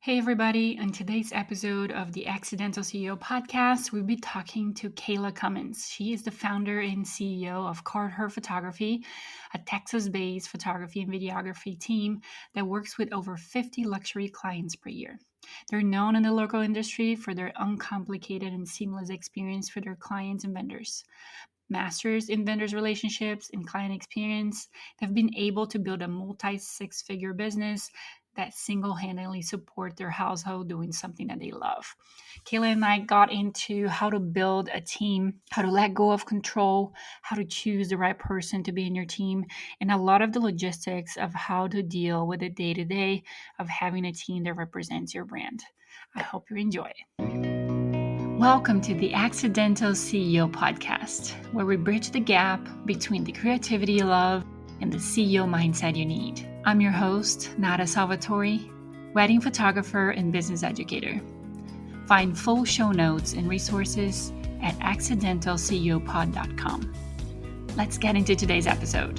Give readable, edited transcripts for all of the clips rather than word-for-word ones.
Hey everybody, on today's episode of the Accidental CEO podcast, we'll be talking to Cayla Cummings. She is the founder and CEO of Carhart Photography, a Texas-based photography and videography team that works with over 50 luxury clients per year. They're known in the local industry for their uncomplicated and seamless experience for their clients and vendors. Masters in vendors relationships and client experience, they've been able to build a multi-six-figure business that single-handedly support their household doing something that they love. Cayla and I got into how to build a team, how to let go of control, how to choose the right person to be in your team, and a lot of the logistics of how to deal with the day-to-day of having a team that represents your brand. I hope you enjoy it. Welcome to the Accidental CEO podcast, where we bridge the gap between the creativity you love and the CEO mindset you need. I'm your host, Nada Salvatore, wedding photographer and business educator. Find full show notes and resources at accidentalceopod.com. Let's get into today's episode.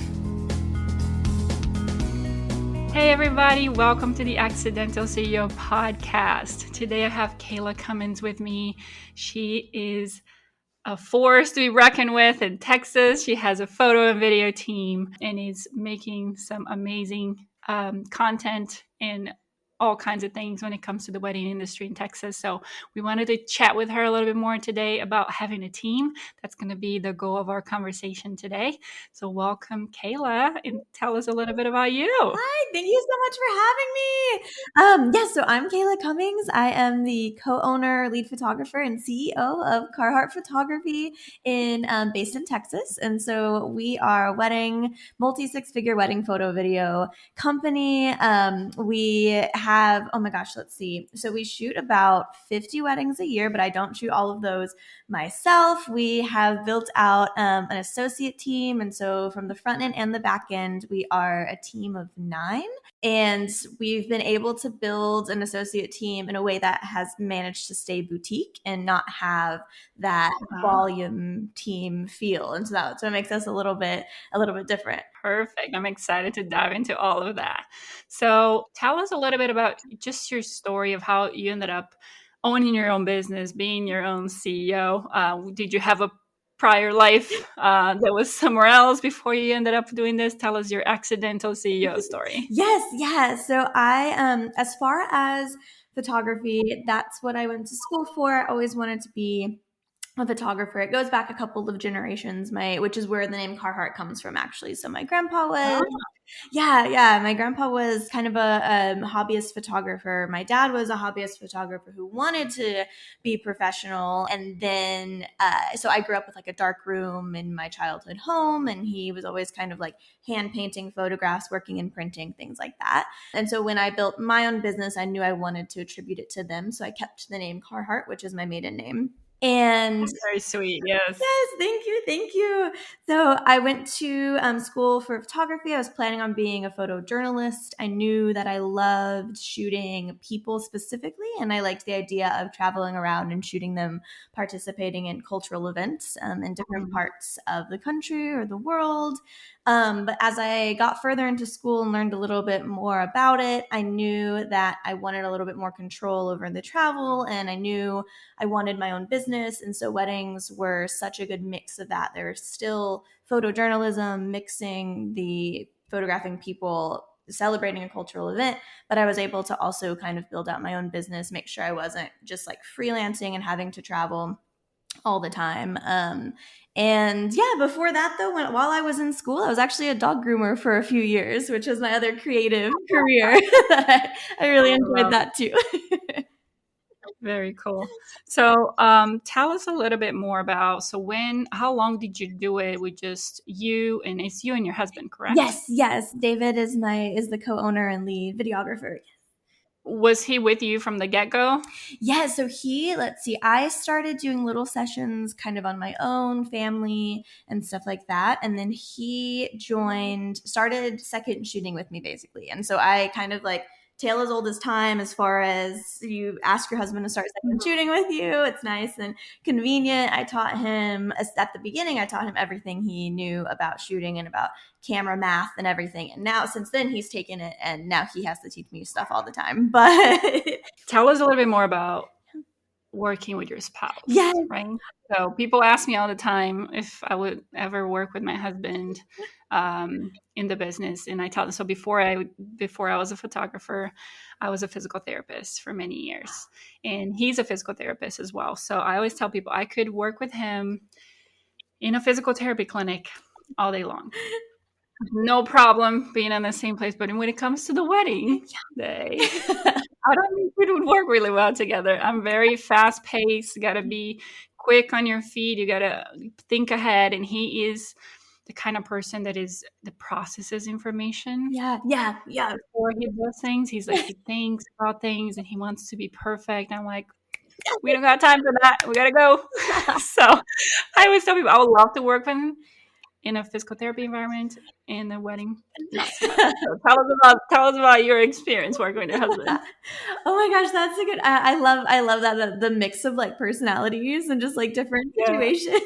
Hey everybody, welcome to the Accidental CEO podcast. Today I have Cayla Cummings with me. She is a force to be reckoned with in Texas. She has a photo and video team and is making some amazing content and all kinds of things when it comes to the wedding industry in Texas. So we wanted to chat with her a little bit more today about having a team. That's going to be the goal of our conversation today. So welcome, Cayla, and tell us a little bit about you. Hi, thank you so much for having me. So I'm Cayla Cummings. I am the co-owner, lead photographer, and CEO of Carhart Photography based in Texas. And so we are a multi-six-figure wedding photo video company. We have, let's see. So we shoot about 50 weddings a year, but I don't shoot all of those myself. We have built out an associate team. And so from the front end and the back end, we are a team of 9. And we've been able to build an associate team in a way that has managed to stay boutique and not have that volume team feel. And so it makes us a little bit different. Perfect. I'm excited to dive into all of that. So tell us a little bit about just your story of how you ended up owning your own business, being your own CEO. Did you have a prior life that was somewhere else before you ended up doing this? Tell us your accidental CEO story. Yes. So I, as far as photography, that's what I went to school for. I always wanted to be a photographer. It goes back a couple of generations, which is where the name Carhart comes from, actually. So my grandpa was, my grandpa was kind of a hobbyist photographer. My dad was a hobbyist photographer who wanted to be professional. And then, so I grew up with like a dark room in my childhood home, and he was always kind of like hand painting photographs, working in printing, things like that. And so when I built my own business, I knew I wanted to attribute it to them. So I kept the name Carhart, which is my maiden name. And very sweet. Yes, thank you. So I went to school for photography. I was planning on being a photojournalist. I knew that I loved shooting people specifically, and I liked the idea of traveling around and shooting them participating in cultural events in different parts of the country or the world. But as I got further into school and learned a little bit more about it, I knew that I wanted a little bit more control over the travel, and I knew I wanted my own business. And so weddings were such a good mix of that. There was still photojournalism, mixing the photographing people, celebrating a cultural event, but I was able to also kind of build out my own business, make sure I wasn't just like freelancing and having to travel all the time. And yeah, before that though, while I was in school, I was actually a dog groomer for a few years, which was my other creative career. I really enjoyed that too. Very cool. So tell us a little bit more about, how long did you do it with just you, and it's you and your husband, correct? Yes. David is the co-owner and lead videographer. Was he with you from the get-go? Yeah, so I started doing little sessions kind of on my own, family and stuff like that. And then he started second shooting with me basically. And so I kind of like tale as old as time as far as you ask your husband to start second shooting with you. It's nice and convenient. I taught him at the beginning, I taught him everything he knew about shooting and about camera math and everything. And now since then he's taken it and now he has to teach me stuff all the time. But Tell us a little bit more about working with your yeah. spouse, right? So people ask me all the time if I would ever work with my husband in the business, and I tell them. So before I was a photographer, I was a physical therapist for many years, and he's a physical therapist as well. So I always tell people I could work with him in a physical therapy clinic all day long. No problem being in the same place. But when it comes to the wedding day, I don't think it would work really well together. I'm very fast paced, gotta be quick on your feet, you gotta think ahead. And he is the kind of person that processes information Yeah. before he does things. He's like, he thinks about things and he wants to be perfect. I'm like, we don't got time for that. We gotta go. So I always tell people I would love to work with him in a physical therapy environment. In the wedding, not so much. So tell us about your experience working with your husband. Oh my gosh, that's a good. I love that the mix of like personalities and just like different Yeah. situations.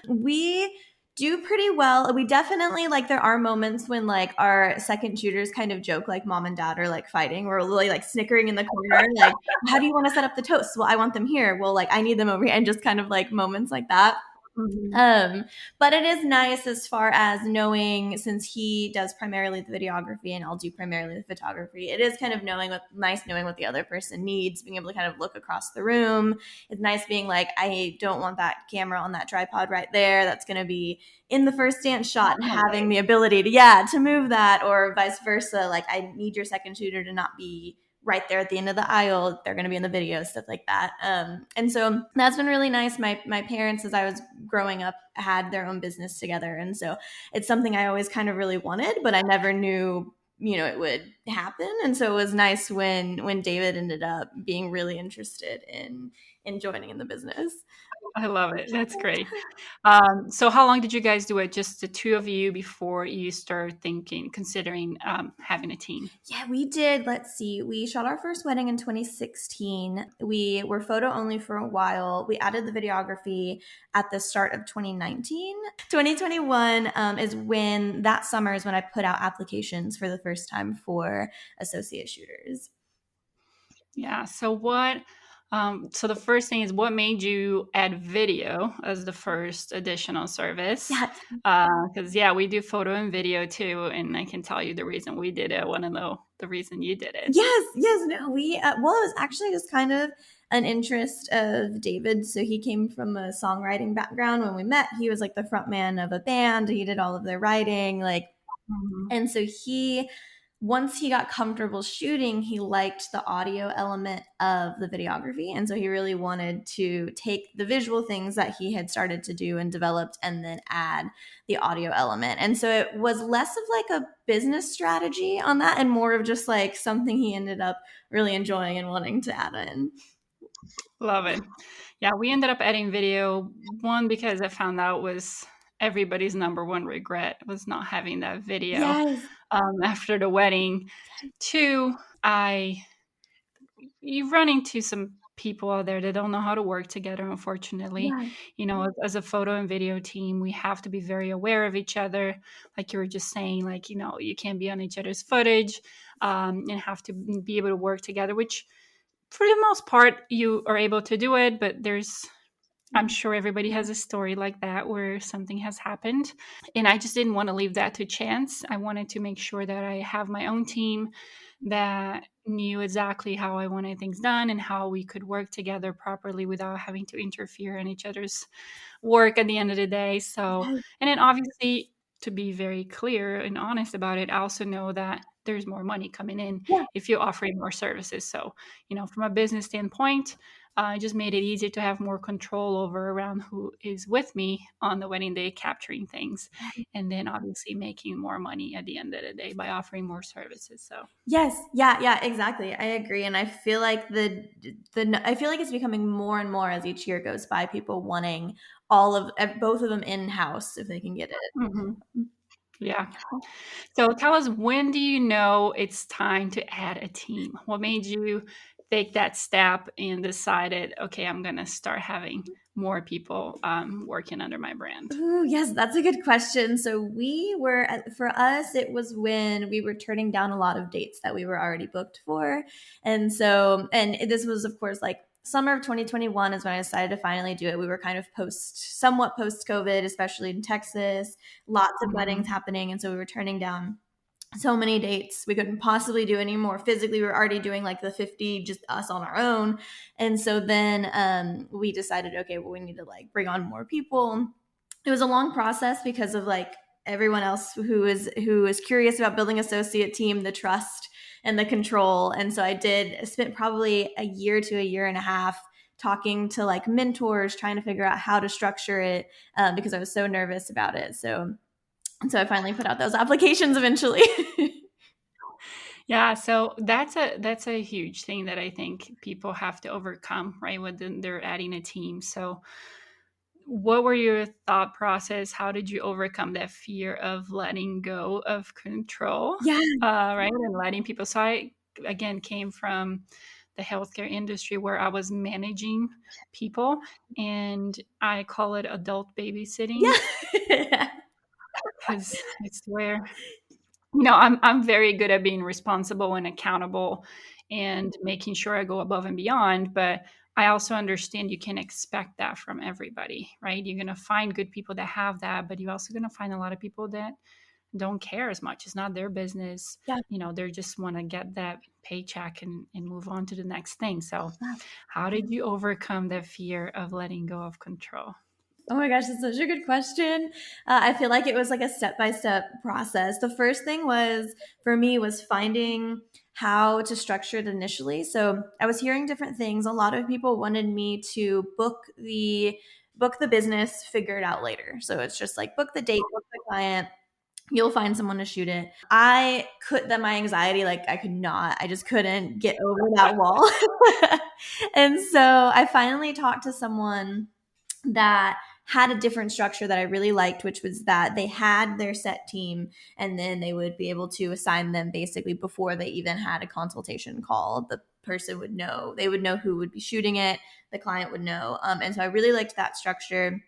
We do pretty well. We definitely like there are moments when like our second shooters kind of joke like mom and dad are like fighting. We're really like snickering in the corner, like, how do you want to set up the toast? Well, I want them here. Well, like I need them over here, and just kind of like moments like that. Mhm. Um, but it is nice as far as knowing, since he does primarily the videography and I'll do primarily the photography, it is kind of nice knowing what the other person needs, being able to kind of look across the room. It's nice being like, I don't want that camera on that tripod right there. That's going to be in the first dance shot, and having the ability to move that, or vice versa. Like I need your second shooter to not be right there at the end of the aisle. They're going to be in the video, stuff like that. And so that's been really nice. My parents, as I was growing up, had their own business together, and so it's something I always kind of really wanted, but I never knew it would happen. And so it was nice when David ended up being really interested in joining in the business. I love it. That's great. So how long did you guys do it? Just the two of you before you start considering having a team? Yeah, we did. Let's see. We shot our first wedding in 2016. We were photo only for a while. We added the videography at the start of 2019. 2021 is when that summer is when I put out applications for the first time for associate shooters. Yeah. So the first thing is, what made you add video as the first additional service? Yeah. Because we do photo and video too, and I can tell you the reason we did it. I want to know the reason you did it. Yes. No, well, it was actually just kind of an interest of David. So he came from a songwriting background. When we met, he was like the front man of a band. He did all of their writing, like, Mhm. and so once he got comfortable shooting, he liked the audio element of the videography. And so he really wanted to take the visual things that he had started to do and developed and then add the audio element. And so it was less of like a business strategy on that and more of just like something he ended up really enjoying and wanting to add in. Love it. Yeah, we ended up adding video. One, because I found out was everybody's number one regret was not having that video Yes. after the wedding. Two, you run into some people out there that don't know how to work together, unfortunately. Yeah. As a photo and video team, we have to be very aware of each other. Like you were just saying, like, you can't be on each other's footage and have to be able to work together, which for the most part, you are able to do it, but I'm sure everybody has a story like that where something has happened. And I just didn't want to leave that to chance. I wanted to make sure that I have my own team that knew exactly how I wanted things done and how we could work together properly without having to interfere in each other's work at the end of the day. So, Yes. and then obviously, to be very clear and honest about it, I also know that there's more money coming in Yeah. if you're offering more services. So, from a business standpoint, it just made it easier to have more control over around who is with me on the wedding day, capturing things, and then obviously making more money at the end of the day by offering more services. So, Yes, yeah, exactly. I agree, and I feel like I feel like it's becoming more and more as each year goes by. People wanting both of them in house if they can get it. mhm. Yeah. So tell us, when do you know it's time to add a team? What made you take that step and decided, okay, I'm going to start having more people working under my brand? Ooh, yes, that's a good question. So for us, it was when we were turning down a lot of dates that we were already booked for. And this was, of course, like summer of 2021 is when I decided to finally do it. We were kind of somewhat post COVID, especially in Texas, lots of weddings Mhm. happening. And so we were turning down so many dates we couldn't possibly do anymore physically. We were already doing like the 50 just us on our own. And so then we decided, okay, well, we need to like bring on more people. It was a long process because of like everyone else who is curious about building associate team, the trust and the control. And so I did spent probably a year to a year and a half talking to like mentors, trying to figure out how to structure it, because I was so nervous about it. So I finally put out those applications eventually. Yeah, so that's a huge thing that I think people have to overcome, right? When they're adding a team. So what were your thought process? How did you overcome that fear of letting go of control, Yeah. right? And letting people. So I, again, came from the healthcare industry where I was managing people, and I call it adult babysitting Yeah. because it's where, I'm very good at being responsible and accountable and making sure I go above and beyond, but I also understand you can expect that from everybody, right? You're going to find good people that have that, but you're also going to find a lot of people that don't care as much. It's not their business. Yeah. They just want to get that paycheck and move on to the next thing. So how did you overcome the fear of letting go of control? Oh my gosh, that's such a good question. I feel like it was like a step by step process. The first thing was for me was finding how to structure it initially. So I was hearing different things. A lot of people wanted me to book the business, figure it out later. So it's just like book the date, book the client, you'll find someone to shoot it. I could that my anxiety, like I could not, I just couldn't get over that wall. And so I finally talked to someone that had a different structure that I really liked, which was that they had their set team and then they would be able to assign them basically before they even had a consultation call. The person would know, they would know who would be shooting it, the client would know. And so I really liked that structure.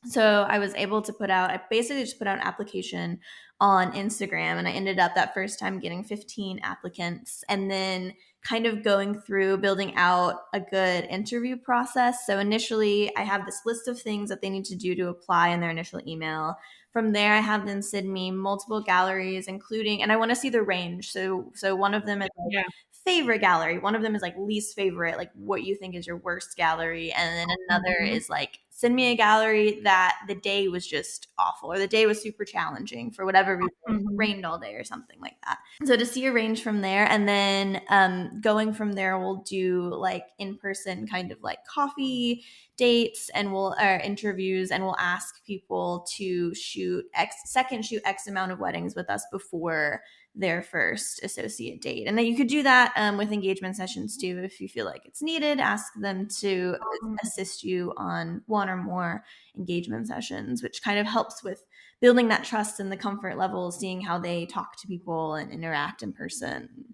So I was able to I basically just put out an application on Instagram, and I ended up that first time getting 15 applicants and then kind of going through building out a good interview process. So initially I have this list of things that they need to do to apply in their initial email. From there, I have them send me multiple galleries, including, and I want to see the range. So one of them is like Yeah. favorite gallery. One of them is like least favorite, like what you think is your worst gallery. And then another Mhm. is like send me a gallery that the day was just awful or the day was super challenging for whatever reason, Mhm. rained all day or something like that. So to see a range from there, and then going from there, we'll do like in person kind of like coffee dates and we'll interviews, and we'll ask people to shoot X amount of weddings with us before their first associate date. And then you could do that with engagement sessions too. If you feel like it's needed, ask them to assist you on one or more engagement sessions, which kind of helps with building that trust and the comfort level, seeing how they talk to people and interact in person.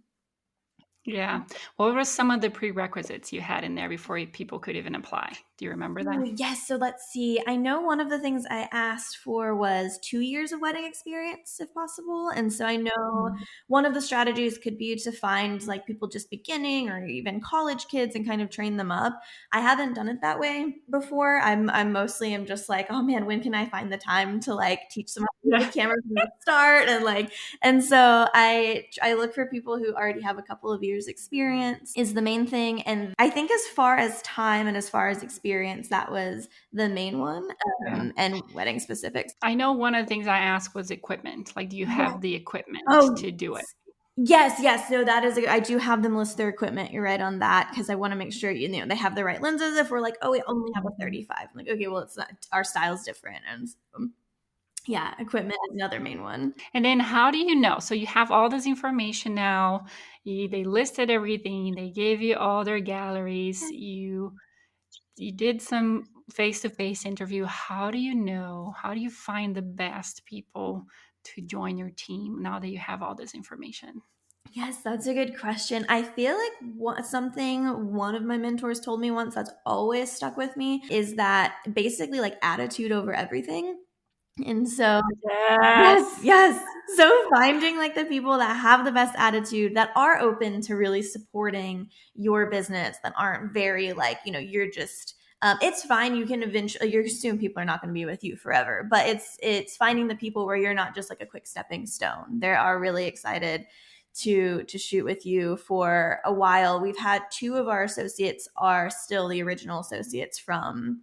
Yeah. What were some of the prerequisites you had in there before people could even apply? Do you remember that? Ooh, yes. So let's see. I know one of the things I asked for was 2 years of wedding experience, if possible. And so I know Mhm. one of the strategies could be to find like people just beginning or even college kids and kind of train them up. I haven't done it that way before. I'm mostly am just like, oh man, when can I find the time to like teach them how to use Yeah. the camera from the start and so I look for people who already have a couple of years experience is the main thing. And I think as far as time and as far as experience, that was the main one, Yeah. and wedding specifics. I know one of the things I asked was equipment. Like, do you Yeah. have the equipment Oh, to do it? yes, yes. No, that is. I do have them list their equipment. You're right on that because I want to make sure they have the right lenses. If we're like, oh, we only have a Mhm. 35, I'm like, okay, well, it's not, our style's different, and yeah, equipment is another main one. And then how do you know? So you have all this information now. They listed everything. They gave you all their galleries. You did some face-to-face interview. How do you know? How do you find the best people to join your team now that you have all this information? Yes, that's a good question. I feel like something one of my mentors told me once that's always stuck with me is that basically like attitude over everything. And so yes, Yes. yes. So finding like the people that have the best attitude, that are open to really supporting your business, that aren't very like, you're just it's fine. You can eventually, you assume people are not going to be with you forever, but it's finding the people where you're not just like a quick stepping stone. They are really excited to shoot with you for a while. We've had two of our associates are still the original associates from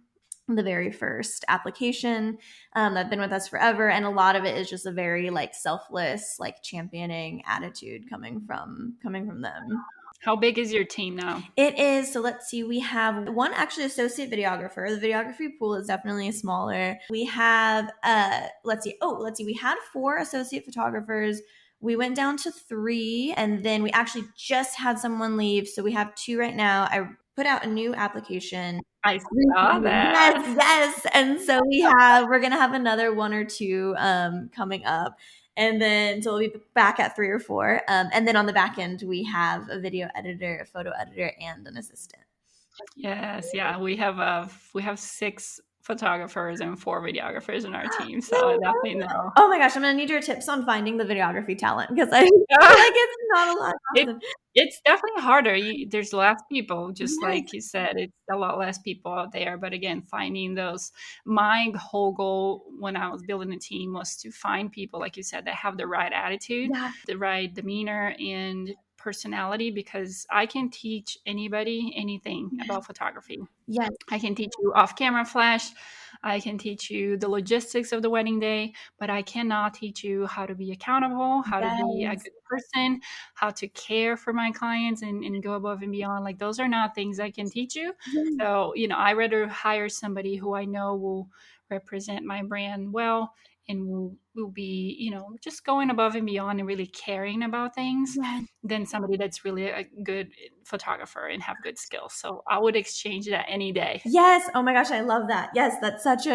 the very first application, that have been with us forever, and a lot of it is just a very like selfless, like championing attitude coming from them. How big is your team now? It is. So let's see. We have one actually associate videographer. The videography pool is definitely smaller. We have let's see. Oh, let's see. We had 4 associate photographers. We went down to 3, and then we actually just had someone leave. So we have 2 right now. I put out a new application I saw recently. that. Yes, yes. And so we're gonna have another 1 or 2 coming up. And then so we'll be back at 3 or 4. And then on the back end, we have a video editor, a photo editor, and an assistant. Yes, yeah, we have 6 photographers and 4 videographers in our team, so I No definitely way. know. Oh my gosh, I'm gonna need your tips on finding the videography talent because I feel like it's not a lot It often. it's definitely harder. There's less people, just Yes, like you said. It's a lot less people out there. But again, finding those. My whole goal when I was building a team was to find people, like you said, that have the right attitude, yeah, the right demeanor, and personality. Because I can teach anybody anything about photography. yes, I can teach you off camera flash. I can teach you the logistics of the wedding day, but I cannot teach you how to be accountable, how to be a yes, good person, how to care for my clients and go above and beyond. Like, those are not things I can teach you. yes, So, I rather hire somebody who I know will represent my brand well and will be, just going above and beyond and really caring about things yes. than somebody that's really a good photographer and have good skills. So I would exchange that any day. Yes. Oh my gosh, I love that. Yes, that's such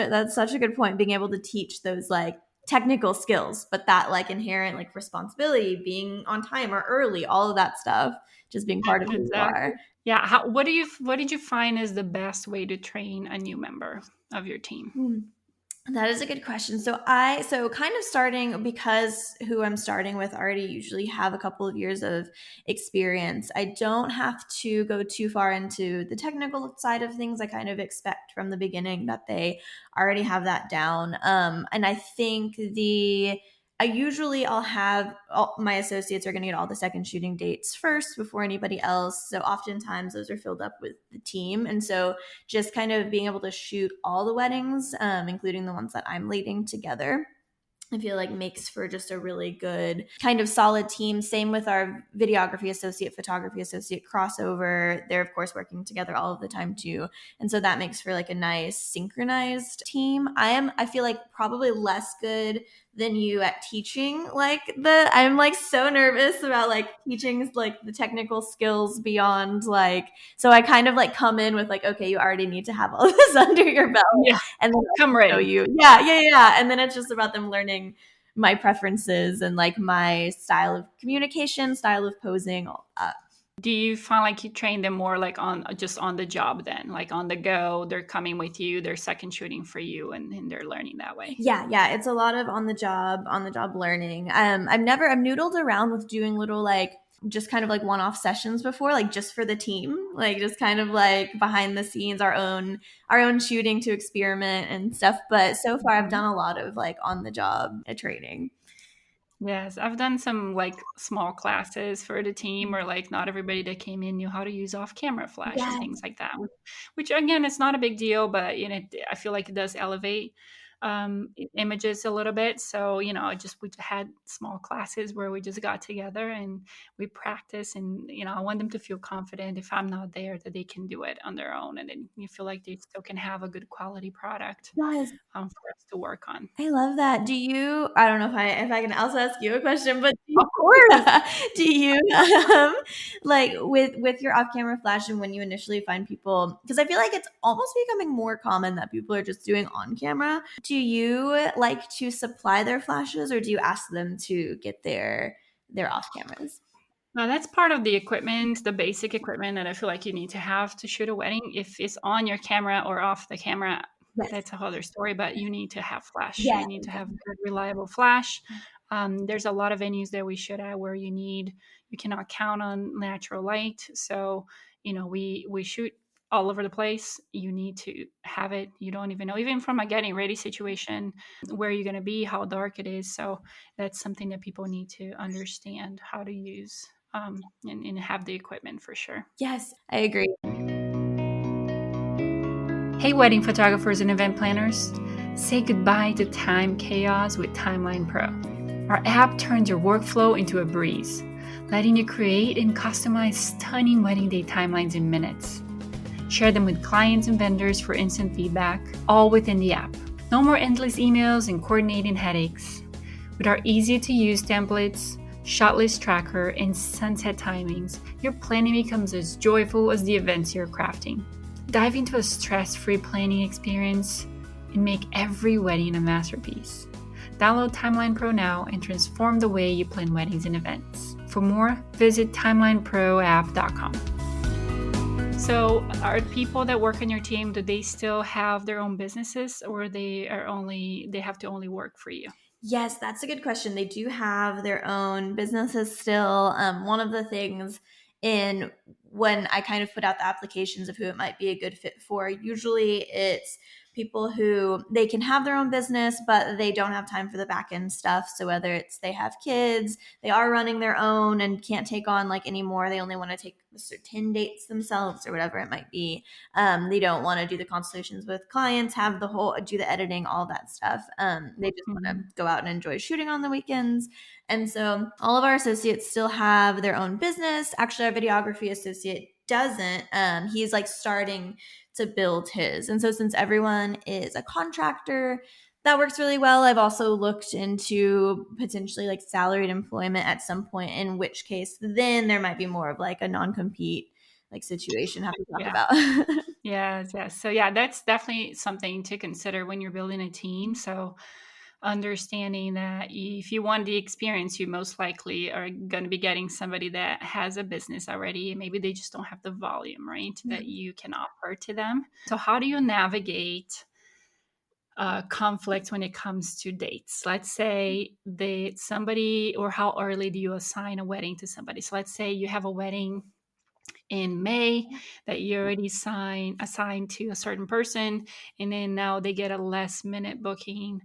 a good point. Being able to teach those like technical skills, but that like inherent like responsibility, being on time or early, all of that stuff, just being part of who you Exactly. are. Yeah. What did you find is the best way to train a new member of your team? Hmm. That is a good question. So kind of starting because who I'm starting with already usually have a couple of years of experience. I don't have to go too far into the technical side of things. I kind of expect from the beginning that they already have that down. And I think I'll have my associates are going to get all the second shooting dates first before anybody else. So oftentimes those are filled up with the team. And so just kind of being able to shoot all the weddings, including the ones that I'm leading together, I feel like makes for just a really good kind of solid team. Same with our videography associate, photography associate crossover. They're of course working together all of the time too. And so that makes for like a nice synchronized team. I feel like probably less good than you at teaching I'm like so nervous about like teaching like the technical skills beyond like, so I kind of like come in with like, okay, you already need to have all this under your belt, Yeah. and then Come I show ready. you. Yeah, yeah, yeah. And then it's just about them learning my preferences and like my style of communication, style of posing, all that. Do you find like you train them more like on the job then? Like on the go, they're coming with you, they're second shooting for you and they're learning that way. Yeah, yeah. It's a lot of on the job learning. I've noodled around with doing little like just kind of like one-off sessions before, like just for the team, like just kind of like behind the scenes, our own shooting to experiment and stuff. But so far I've Mhm. done a lot of like on the job training. Yes, I've done some like small classes for the team where like not everybody that came in knew how to use off camera flash and Yeah, things like that. Which again, it's not a big deal, but I feel like it does elevate images a little bit. So we had small classes where we just got together and we practice, and I want them to feel confident if I'm not there that they can do it on their own, and then you feel like they still can have a good quality product guys, for us to work on. I love that. I don't know if I can also ask you a question, but Of course. Do you like with your off-camera flash and when you initially find people, because I feel like it's almost becoming more common that people are just doing on camera. Do you like to supply their flashes or do you ask them to get their off cameras? Now that's part of the equipment, the basic equipment that I feel like you need to have to shoot a wedding. If it's on your camera or off the camera, Yes. that's a whole other story, but you need to have flash. Yes. You need to have good, reliable flash. There's a lot of venues that we shoot at where you cannot count on natural light. So, we shoot all over the place. You need to have it. You don't even know, even from a getting ready situation, where you're going to be, how dark it is. So that's something that people need to understand how to use, and have the equipment for sure. Yes, I agree. Hey, wedding photographers and event planners. Say goodbye to time chaos with Timeline Pro. Our app turns your workflow into a breeze, letting you create and customize stunning wedding day timelines in minutes. Share them with clients and vendors for instant feedback, all within the app. No more endless emails and coordinating headaches. With our easy-to-use templates, shot list tracker, and sunset timings, your planning becomes as joyful as the events you're crafting. Dive into a stress-free planning experience and make every wedding a masterpiece. Download Timeline Pro now and transform the way you plan weddings and events. For more, visit timelineproapp.com. So, are people that work on your team, do they still have their own businesses, or they have to only work for you? Yes, that's a good question. They do have their own businesses still. One of the things in when I kind of put out the applications of who it might be a good fit for, usually it's people who they can have their own business, but they don't have time for the back end stuff. So whether it's they have kids, they are running their own and can't take on like anymore. They only want to take 10 dates themselves or whatever it might be. They don't want to do the consultations with clients, have do the editing, all that stuff. They just want to go out and enjoy shooting on the weekends. And so all of our associates still have their own business. Actually, our videography associate doesn't. He's like starting to build his. And so since everyone is a contractor, that works really well. I've also looked into potentially like salaried employment at some point, in which case then there might be more of like a non-compete like situation have to talk about. Yes. So yeah, that's definitely something to consider when you're building a team. So understanding that if you want the experience, you most likely are going to be getting somebody that has a business already. Maybe they just don't have the volume, right, that you can offer to them. So how do you navigate conflict when it comes to dates? Let's say somebody, or how early do you assign a wedding to somebody? So let's say you have a wedding in May that you already assigned to a certain person, and then now they get a last minute booking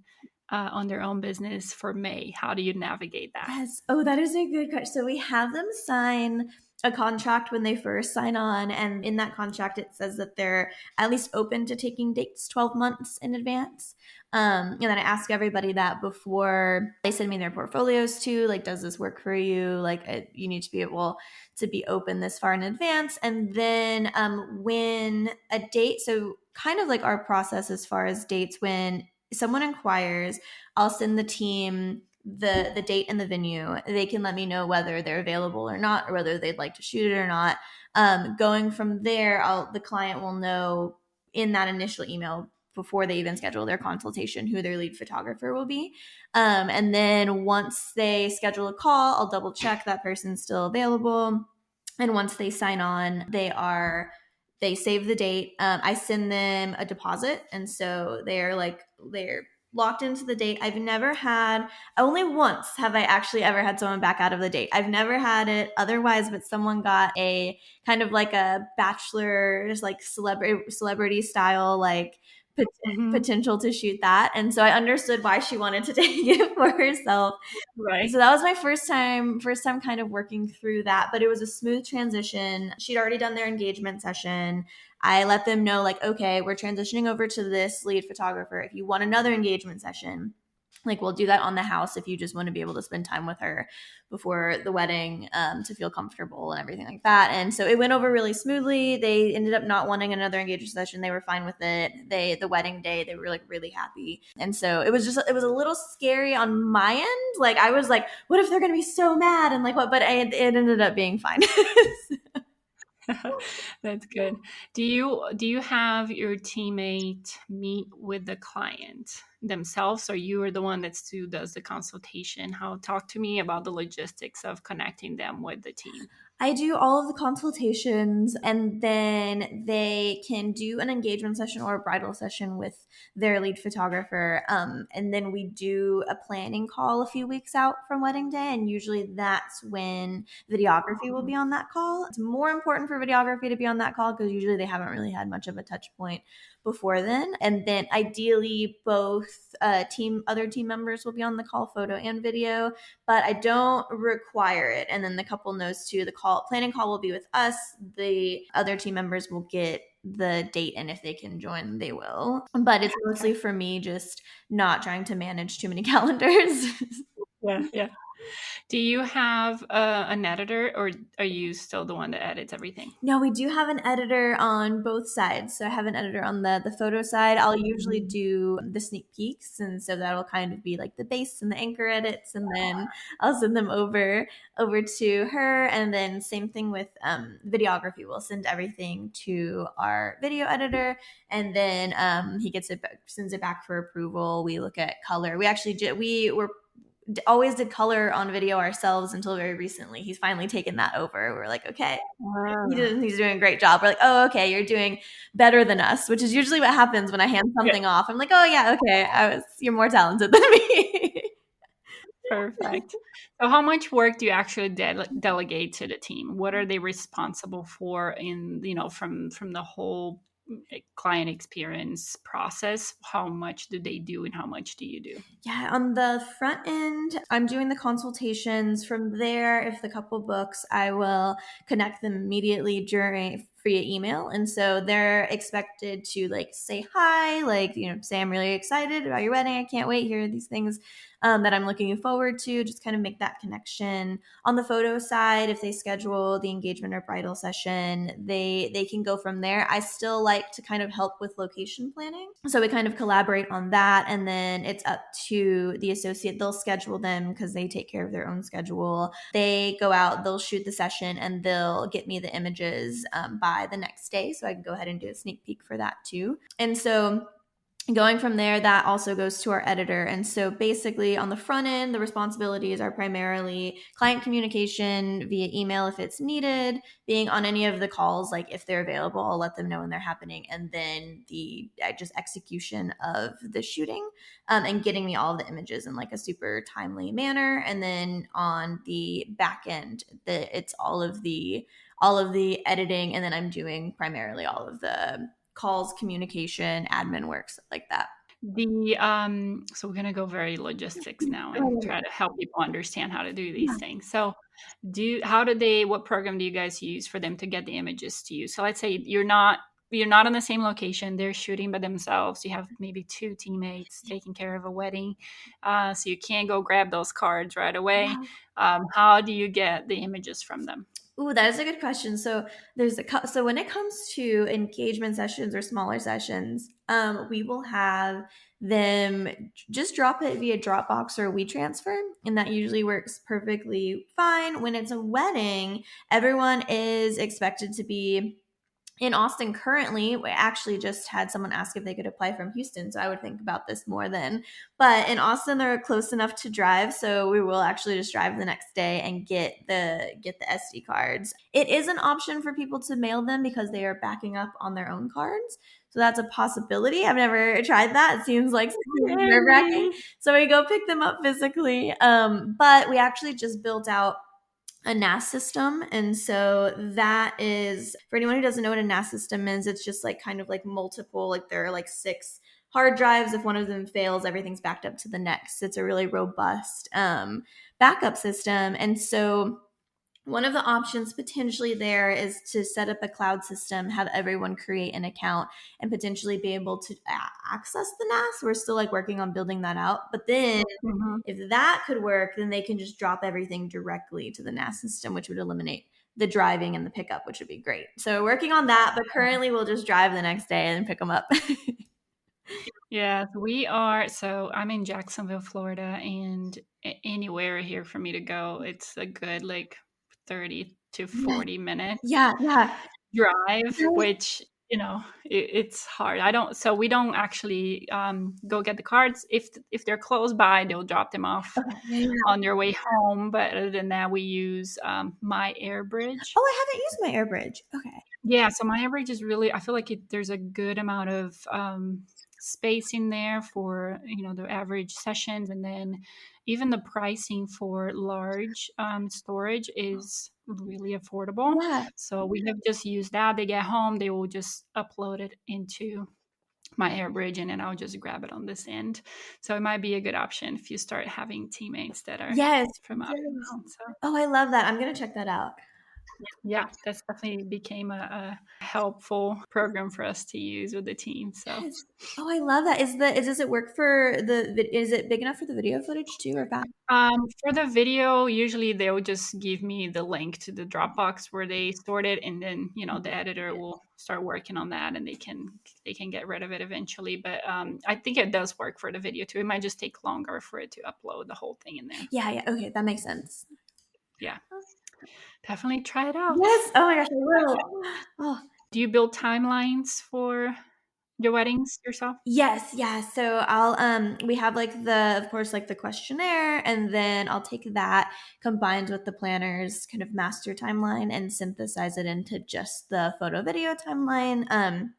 on their own business for May. How do you navigate that? Yes. Oh, that is a good question. So we have them sign a contract when they first sign on. And in that contract, it says that they're at least open to taking dates 12 months in advance. And then I ask everybody that before they send me their portfolios too. Like, does this work for you? Like, you need to be able to be open this far in advance. And then when a date, so kind of like our process as far as dates, when someone inquires, I'll send the team the date and the venue. They can let me know whether they're available or not, or whether they'd like to shoot it or not. Going from there, the client will know in that initial email before they even schedule their consultation who their lead photographer will be. And then once they schedule a call, I'll double check that person's still available. And once they sign on, they save the date. I send them a deposit. And so they're locked into the date. Only once have I actually ever had someone back out of the date. I've never had it otherwise, but someone got a kind of like a bachelor's, like celebrity style, like potential to shoot that. And so I understood why she wanted to take it for herself. Right. So that was my first time kind of working through that, but it was a smooth transition. She'd already done their engagement session. I let them know like, okay, we're transitioning over to this lead photographer. If you want another engagement session, Like, we'll do that on the house if you just want to be able to spend time with her before the wedding, to feel comfortable and everything like that. And so it went over really smoothly. They ended up not wanting another engagement session. They were fine with it. The wedding day, they were like really happy. And so it was a little scary on my end. Like, I was like, what if they're going to be so mad and like what? But it ended up being fine. That's good. Do you have your teammate meet with the client themselves, or you are the one who does the consultation? Talk to me about the logistics of connecting them with the team. I do all of the consultations, and then they can do an engagement session or a bridal session with their lead photographer. And then we do a planning call a few weeks out from wedding day. And usually that's when videography will be on that call. It's more important for videography to be on that call because usually they haven't really had much of a touch point before then. And then ideally both other team members will be on the call, photo and video, but I don't require it. And then the couple knows too, the planning call will be with us. The other team members will get the date, and if they can join, they will. But it's mostly for me just not trying to manage too many calendars. Yeah, yeah. Do you have an editor, or are you still the one that edits everything? No, we do have an editor on both sides. So I have an editor on the photo side. I'll usually do the sneak peeks, and so that'll kind of be like the base and the anchor edits, and then I'll send them over to her. And then same thing with videography. We'll send everything to our video editor, and then he sends it back for approval. We look at color. We were always did color on video ourselves until very recently. He's finally taken that over. We're like, okay, Wow. he's doing a great job. We're like, oh, okay, you're doing better than us, which is usually what happens when I hand something off. I'm like, oh yeah, okay, you're more talented than me. Perfect. So how much work do you actually delegate to the team? What are they responsible for from the whole client experience process? How much do they do and how much do you do? Yeah, on the front end, I'm doing the consultations. From there, if the couple books, I will connect them immediately via email. And so they're expected to like say hi, like, say I'm really excited about your wedding. I can't wait. Here are these things that I'm looking forward to. Just kind of make that connection. On the photo side, if they schedule the engagement or bridal session, they can go from there. I still like to kind of help with location planning. So we kind of collaborate on that. And then it's up to the associate. They'll schedule them because they take care of their own schedule. They go out, they'll shoot the session, and they'll get me the images by the next day. So I can go ahead and do a sneak peek for that too. And so going from there, that also goes to our editor. And so basically on the front end, the responsibilities are primarily client communication via email if it's needed, being on any of the calls, like if they're available, I'll let them know when they're happening. And then the just execution of the shooting, and getting me all of the images in like a super timely manner. And then on the back end, it's all of the editing. And then I'm doing primarily all of the calls, communication, admin work, stuff like that. So we're gonna go very logistics now and try to help people understand how to do these things. So what program do you guys use for them to get the images to you? So let's say you're not on the same location, they're shooting by themselves, you have maybe two teammates taking care of a wedding, so you can't go grab those cards right away. How do you get the images from them? Ooh, that is a good question. So so when it comes to engagement sessions or smaller sessions, we will have them just drop it via Dropbox or WeTransfer, and that usually works perfectly fine. When it's a wedding, everyone is expected to be in Austin currently. We actually just had someone ask if they could apply from Houston, so I would think about this more then. But in Austin, they're close enough to drive, so we will actually just drive the next day and get the SD cards. It is an option for people to mail them because they are backing up on their own cards. So that's a possibility. I've never tried that. It seems like nerve-wracking. So we go pick them up physically. But we actually just built out a NAS system. And so that is, for anyone who doesn't know what a NAS system is, it's just like kind of like multiple, like there are like 6 hard drives. If one of them fails, everything's backed up to the next. It's a really robust backup system. And so One of the options potentially there is to set up a cloud system, have everyone create an account, and potentially be able to access the NAS. We're still like working on building that out. But then Mhm. if that could work, then they can just drop everything directly to the NAS system, which would eliminate the driving and the pickup, which would be great. So we're working on that, but currently we'll just drive the next day and pick them up. Yeah, we are. So I'm in Jacksonville, Florida, and anywhere here for me to go, it's a good like 30 to Yeah, 40 minute yeah. drive, which, it's hard. I don't, so we don't actually go get the cards. If they're close by, they'll drop them off Okay. Yeah, yeah. on their way home. But other than that, we use my air bridge. Oh, I haven't used my air bridge. Okay. Yeah, so my average is really, I feel like there's a good amount of space in there for, the average sessions. And then even the pricing for large storage is really affordable. Yeah. So we have just used that. They get home, they will just upload it into my AirBridge, and then I'll just grab it on this end. So it might be a good option if you start having teammates that are Yes. from out of Yes. town. So Oh, I love that. I'm gonna check that out. yeah, that's definitely became a helpful program for us to use with the team. So Yes. Oh, I love that. Does it work for is it big enough for the video footage too or fast? for the video, usually they'll just give me the link to the Dropbox where they stored it, and then the editor will start working on that, and they can get rid of it eventually. But I think it does work for the video too. It might just take longer for it to upload the whole thing in there. Yeah, yeah. Okay, that makes sense. Yeah, definitely try it out. Yes. Oh my gosh, I will. Oh, Do you build timelines for your weddings yourself? yes, yeah. So I'll we have like the of course like the questionnaire, and then I'll take that combined with the planner's kind of master timeline and synthesize it into just the photo video timeline.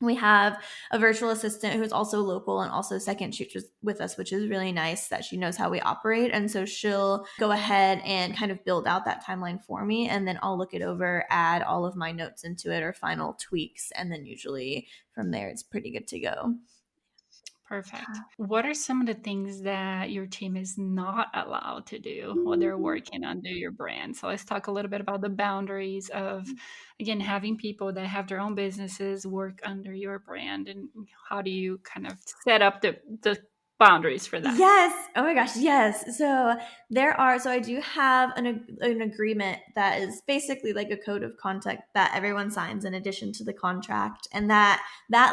We have a virtual assistant who's also local and also second shoots with us, which is really nice that she knows how we operate. And so she'll go ahead and kind of build out that timeline for me. And then I'll look it over, add all of my notes into it or final tweaks. And then usually from there, it's pretty good to go. Perfect. What are some of the things that your team is not allowed to do while they're working under your brand? So let's talk a little bit about the boundaries of, again, having people that have their own businesses work under your brand, and how do you kind of set up the boundaries for that? Yes. Oh my gosh. Yes. So I do have an agreement that is basically like a code of conduct that everyone signs in addition to the contract. And that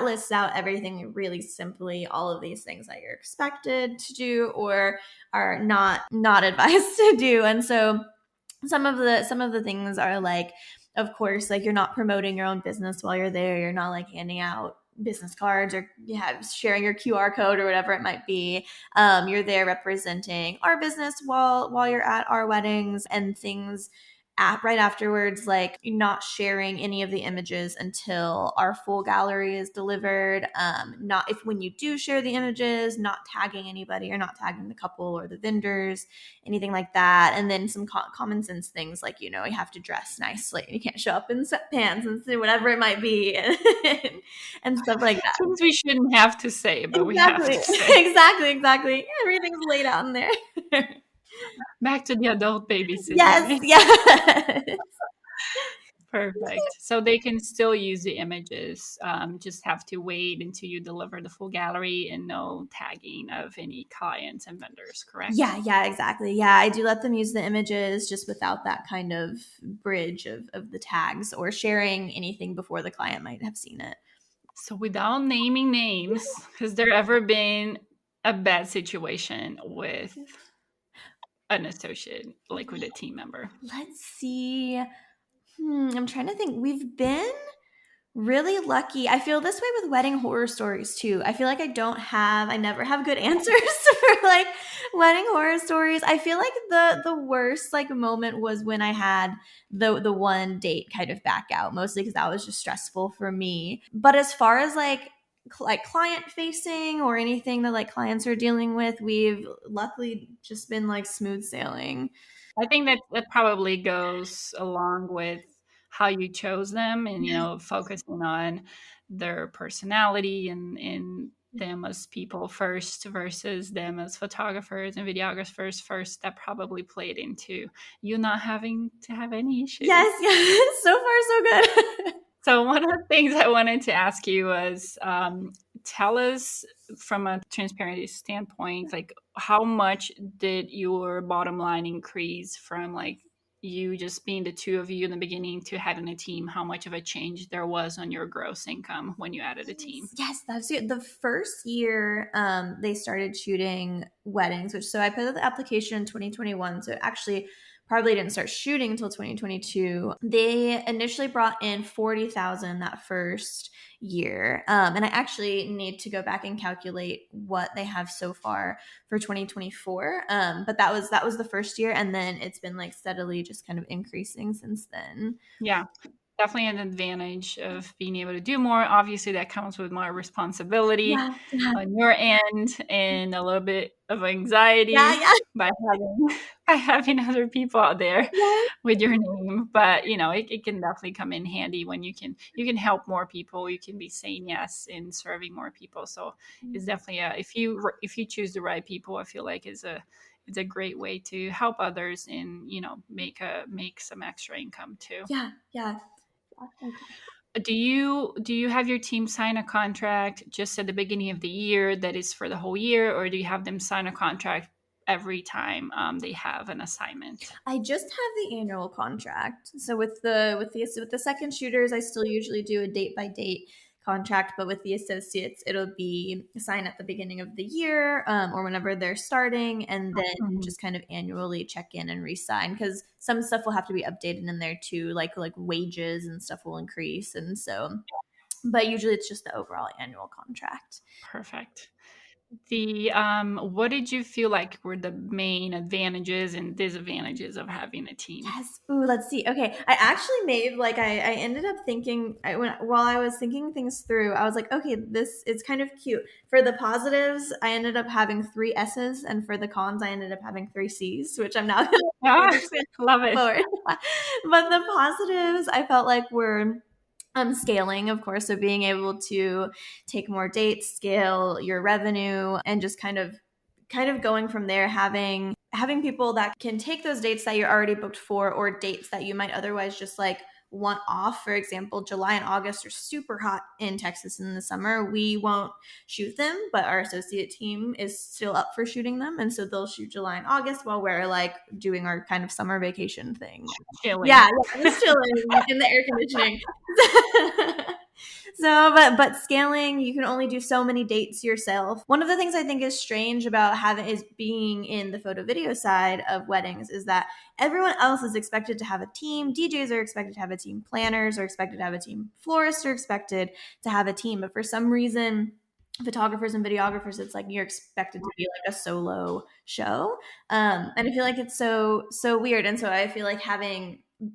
lists out everything really simply, all of these things that you're expected to do or are not advised to do. And so some of the things are like, of course, like you're not promoting your own business while you're there. You're not like handing out business cards or sharing your QR code or whatever it might be. You're there representing our business while you're at our weddings and things right afterwards, like not sharing any of the images until our full gallery is delivered. Not if when you do share the images, not tagging anybody or not tagging the couple or the vendors, anything like that. And then some common sense things like, you have to dress nicely. You can't show up in sweatpants and whatever it might be and stuff like that. Things we shouldn't have to say, but we have Exactly. to say. Exactly. Everything's laid out in there. Back to the adult babysitting, Yes, right? yes. Perfect. So they can still use the images, just have to wait until you deliver the full gallery and no tagging of any clients and vendors, correct? Yeah, exactly. Yeah, I do let them use the images just without that kind of bridge of the tags or sharing anything before the client might have seen it. So without naming names, has there ever been a bad situation with an associate, like with a team member? Let's see. I'm trying to think. We've been really lucky. I feel this way with wedding horror stories too. I feel like I never have good answers for like wedding horror stories. I feel like the worst like moment was when I had the one date kind of back out, mostly because that was just stressful for me. But as far as like client facing or anything that like clients are dealing with, we've luckily just been like smooth sailing. I think that probably goes along with how you chose them, and focusing on their personality and them as people first versus them as photographers and videographers first, that probably played into you not having to have any Yes, issues. yes. So far, so good. So one of the things I wanted to ask you was, tell us from a transparency standpoint, like how much did your bottom line increase from like you just being the two of you in the beginning to having a team? How much of a change there was on your gross income when you added a team? Yes, that's it. The first year they started shooting weddings, which so I put out the application in 2021. So actually probably didn't start shooting until 2022. They initially brought in 40,000 that first year. And I actually need to go back and calculate what they have so far for 2024. But that was the first year. And then it's been like steadily just kind of increasing since then. Yeah, definitely an advantage of being able to do more. Obviously, that comes with more responsibility Yeah, yeah, on your end and a little bit of yeah, anxiety yeah. by having by having other people out there Yeah. with your name. But you know, it can definitely come in handy when you can help more people. You can be saying yes and serving more people. So it's definitely a if you choose the right people, I feel like it's a great way to help others and make some extra income too. Yeah, yeah. Do you have your team sign a contract just at the beginning of the year that is for the whole year, or do you have them sign a contract every time they have an assignment? I just have the annual contract. So with the second shooters, I still usually do a date by date contract, but with the associates, it'll be signed at the beginning of the year or whenever they're starting, and then Mhm. just kind of annually check in and re-sign because some stuff will have to be updated in there too, like wages and stuff will increase, and so. But usually, it's just the overall annual contract. Perfect. The what did you feel like were the main advantages and disadvantages of having a team? Yes. Ooh, let's see. Okay. I actually made like I ended up thinking while I was thinking things through, I was like, okay, this it's kind of cute. For the positives, I ended up having three S's, and for the cons, I ended up having three C's, which I'm now Ah, gonna expand love it. forward. But the positives I felt like were scaling, of course, so being able to take more dates, scale your revenue, and just kind of going from there, having people that can take those dates that you're already booked for or dates that you might otherwise just like want off. For example, July and August are super hot in Texas in the summer. We won't shoot them, but our associate team is still up for shooting them, and so they'll shoot July and August while we're like doing our kind of summer vacation thing. Chilling. Yeah, yeah, just chilling in the air conditioning. So, but scaling, you can only do so many dates yourself. One of the things I think is strange about having is being in the photo video side of weddings is that everyone else is expected to have a team. DJs are expected to have a team. Planners are expected to have a team. Florists are expected to have a team. But for some reason, photographers and videographers, it's like you're expected to be like a solo show. And I feel like it's so weird. And so I feel like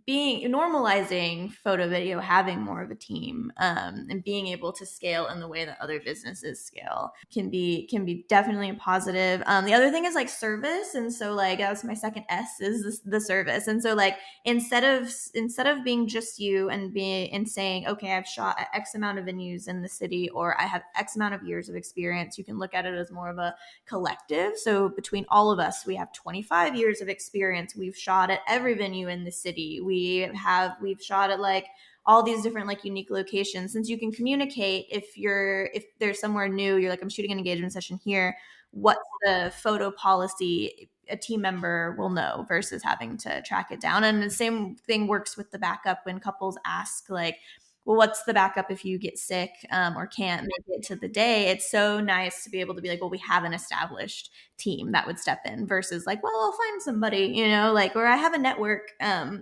being normalizing photo video, having more of a team, and being able to scale in the way that other businesses scale can be definitely a positive. The other thing is like service, and so like that's my second S is the service, and so like instead of being just you and saying, okay, I've shot at X amount of venues in the city, or I have X amount of years of experience, you can look at it as more of a collective. So between all of us, we have 25 years of experience. We've shot at every venue in the city. We've shot at like all these different like unique locations. Since you can communicate if there's somewhere new, you're like, I'm shooting an engagement session here. What's the photo policy? A team member will know versus having to track it down. And the same thing works with the backup when couples ask like, well, what's the backup if you get sick or can't make it to the day? It's so nice to be able to be like, well, we have an established team that would step in versus like, well, I'll find somebody, like, or I have a network,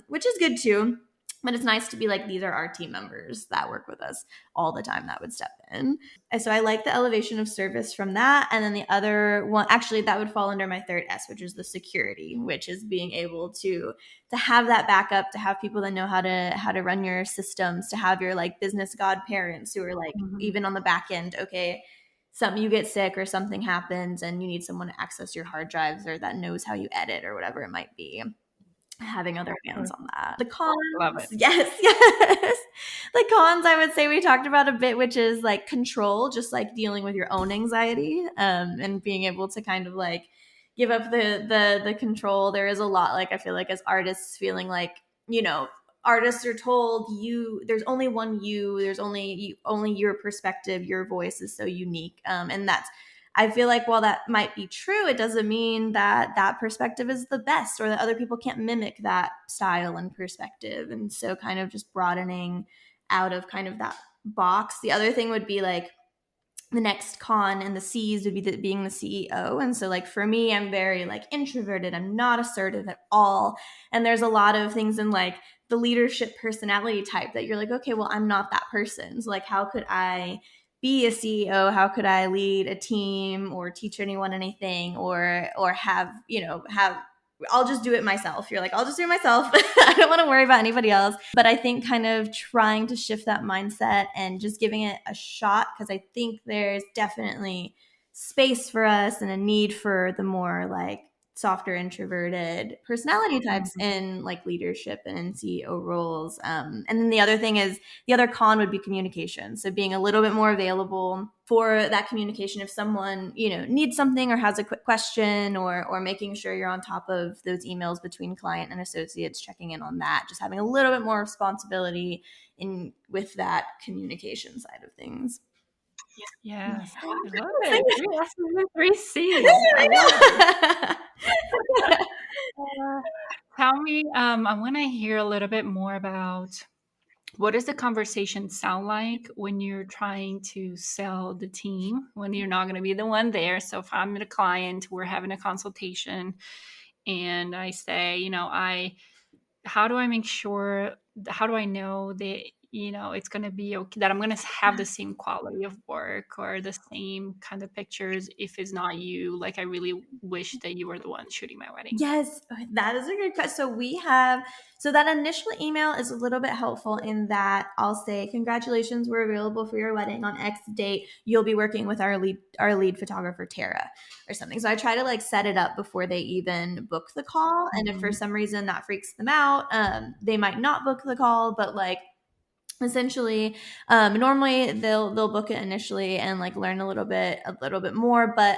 which is good too. But it's nice to be like, these are our team members that work with us all the time that would step in. And so I like the elevation of service from that. And then the other one, actually, that would fall under my third S, which is the security, which is being able to have that backup, to have people that know how to run your systems, to have your like business godparents who are like Mhm. even on the back end, okay, you get sick or something happens and you need someone to access your hard drives or that knows how you edit or whatever it might be. having other hands on that. The cons, Love it. yes. The cons, I would say we talked about a bit, which is like control, just like dealing with your own anxiety, and being able to kind of like give up the control. There is a lot, like I feel like as artists feeling like, artists are told there's only one there's only your perspective, your voice is so unique, and that's, I feel like while that might be true, it doesn't mean that that perspective is the best or that other people can't mimic that style and perspective. And so kind of just broadening out of kind of that box. The other thing would be like the next con and the C's would be being the CEO. And so like for me, I'm very like introverted. I'm not assertive at all. And there's a lot of things in like the leadership personality type that you're like, okay, well, I'm not that person. So like, how could I be a CEO? How could I lead a team or teach anyone anything or have, have, I'll just do it myself. You're like, I'll just do it myself. I don't want to worry about anybody else. But I think kind of trying to shift that mindset and just giving it a shot, because I think there's definitely space for us and a need for the more like softer introverted personality types in like leadership and in CEO roles. And then the other thing is, the other con would be communication. So being a little bit more available for that communication if someone, needs something or has a quick question, or making sure you're on top of those emails between client and associates, checking in on that, just having a little bit more responsibility in with that communication side of things. Yes, I love it. 3 C's. I love it. Tell me, I want to hear a little bit more about what does the conversation sound like when you're trying to sell the team, when you're not going to be the one there. So if I'm the client, we're having a consultation, and I say, how do I make sure, how do I know that, it's going to be okay, that I'm going to have the same quality of work or the same kind of pictures if it's not you? Like, I really wish that you were the one shooting my wedding. Yes, that is a good question. So that initial email is a little bit helpful in that I'll say, congratulations, we're available for your wedding on X date. You'll be working with our lead photographer, Tara, or something. So I try to like set it up before they even book the call. And if for some reason that freaks them out, they might not book the call, but like, essentially, normally they'll book it initially and like learn a little bit more, but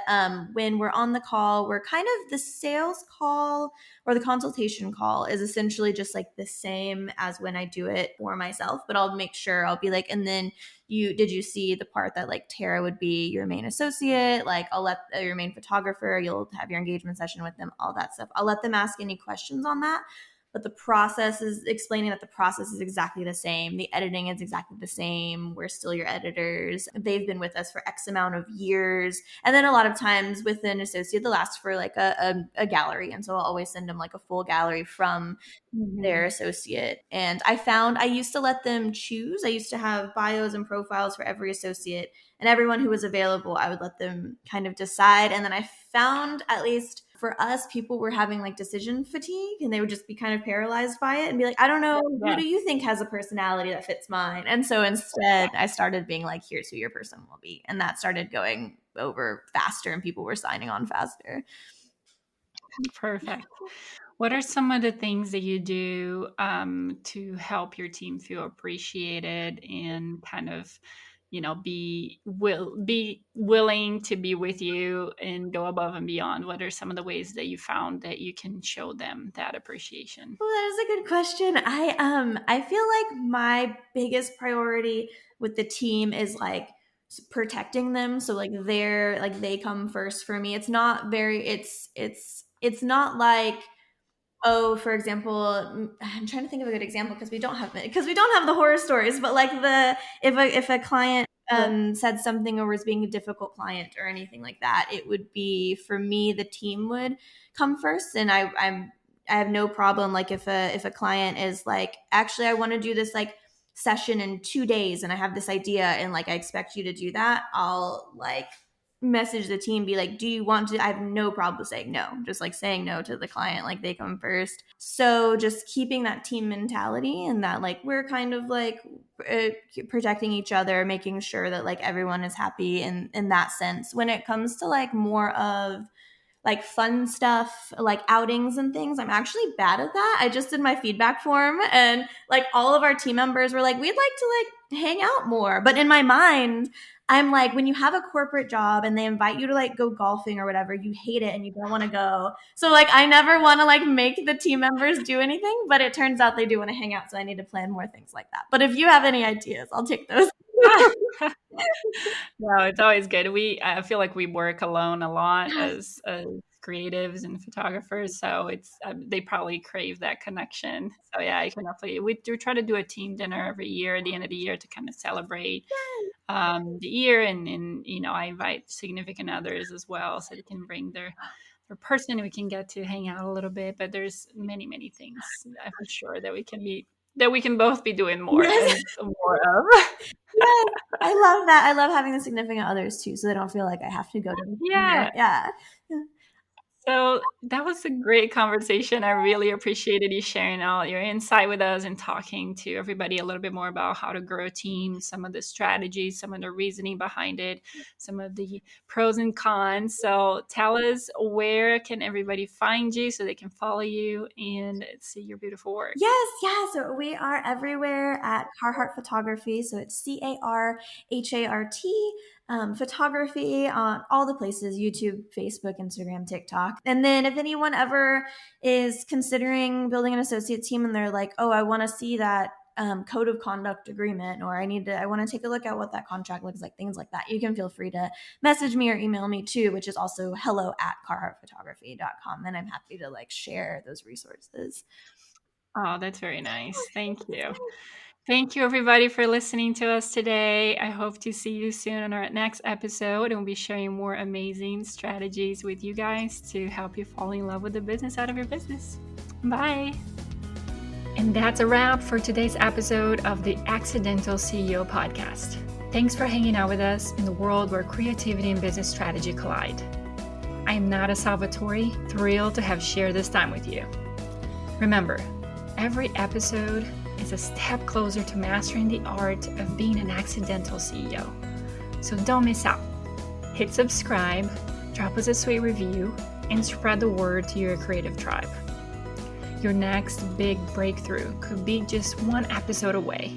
when we're on the call, we're kind of, the sales call or the consultation call is essentially just like the same as when I do it for myself, but I'll make sure, I'll be like, and then did you see the part that like Tara would be your main associate? Like I'll let your main photographer, you'll have your engagement session with them, all that stuff. I'll let them ask any questions on that. But the process is explaining that the process is exactly the same. The editing is exactly the same. We're still your editors. They've been with us for X amount of years. And then a lot of times with an associate, they'll ask for like a gallery. And so I'll always send them like a full gallery from their associate. And I found I used to let them choose. I used to have bios and profiles for every associate, and everyone who was available, I would let them kind of decide. And then I found, at least for us, people were having like decision fatigue, and they would just be kind of paralyzed by it and be like, I don't know, who do you think has a personality that fits mine? And so instead I started being like, here's who your person will be. And that started going over faster and people were signing on faster. Perfect. What are some of the things that you do to help your team feel appreciated and kind of, be willing to be with you and go above and beyond? What are some of the ways that you found that you can show them that appreciation? Well, that is a good question. I feel like my biggest priority with the team is like protecting them. So like they come first for me. It's not very it's not like, oh, for example, I'm trying to think of a good example because we don't have the horror stories, but like if a client said something or was being a difficult client or anything like that, it would be, for me, the team would come first. And I have no problem like if a client is like, actually I want to do this like session in 2 days and I have this idea and like I expect you to do that, I'll like message the team, be like, do you want to? I have no problem saying no, just like saying no to the client, like they come first. So just keeping that team mentality and that like we're kind of like protecting each other, making sure that like everyone is happy in that sense. When it comes to like more of like fun stuff, like outings and things. I'm actually bad at that. I just did my feedback form, and like all of our team members were like, we'd like to like hang out more. But in my mind, I'm like, when you have a corporate job and they invite you to like go golfing or whatever, you hate it and you don't want to go. So like I never want to like make the team members do anything, but it turns out they do want to hang out. So I need to plan more things like that. But if you have any ideas, I'll take those. No, it's always good. I feel like we work alone a lot as creatives and photographers, so it's they probably crave that connection. So yeah, I can definitely. We do try to do a team dinner every year at the end of the year to kind of celebrate the year, and I invite significant others as well, so they can bring their person. We can get to hang out a little bit, but there's many things for sure that we can both be doing more Yes. and more of. Yes, I love that. I love having the significant others too, so they don't feel like I have to go to the Yeah. yeah. So that was a great conversation. I really appreciated you sharing all your insight with us and talking to everybody a little bit more about how to grow a team, some of the strategies, some of the reasoning behind it, some of the pros and cons. So tell us, where can everybody find you so they can follow you and see your beautiful work? Yes, yeah. So we are everywhere at Carhart Photography. So it's Carhart photography on all the places: YouTube, Facebook, Instagram, TikTok. And then if anyone ever is considering building an associate team and they're like, oh, I want to see that code of conduct agreement, or I want to take a look at what that contract looks like, things like that, you can feel free to message me or email me too, which is also hello@carhartphotography.com. And I'm happy to like share those resources. Oh, that's very nice. Thank you. Thank you, everybody, for listening to us today. I hope to see you soon on our next episode, and we'll be sharing more amazing strategies with you guys to help you fall in love with the business out of your business. Bye. And that's a wrap for today's episode of the Accidental CEO podcast. Thanks for hanging out with us in the world where creativity and business strategy collide. I am Nada Salvatore, thrilled to have shared this time with you. Remember, every episode is a step closer to mastering the art of being an accidental CEO. So don't miss out. Hit subscribe, drop us a sweet review, and spread the word to your creative tribe. Your next big breakthrough could be just one episode away.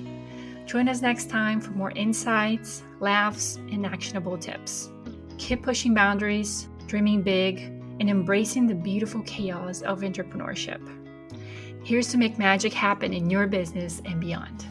Join us next time for more insights, laughs, and actionable tips. Keep pushing boundaries, dreaming big, and embracing the beautiful chaos of entrepreneurship. Here's to make magic happen in your business and beyond.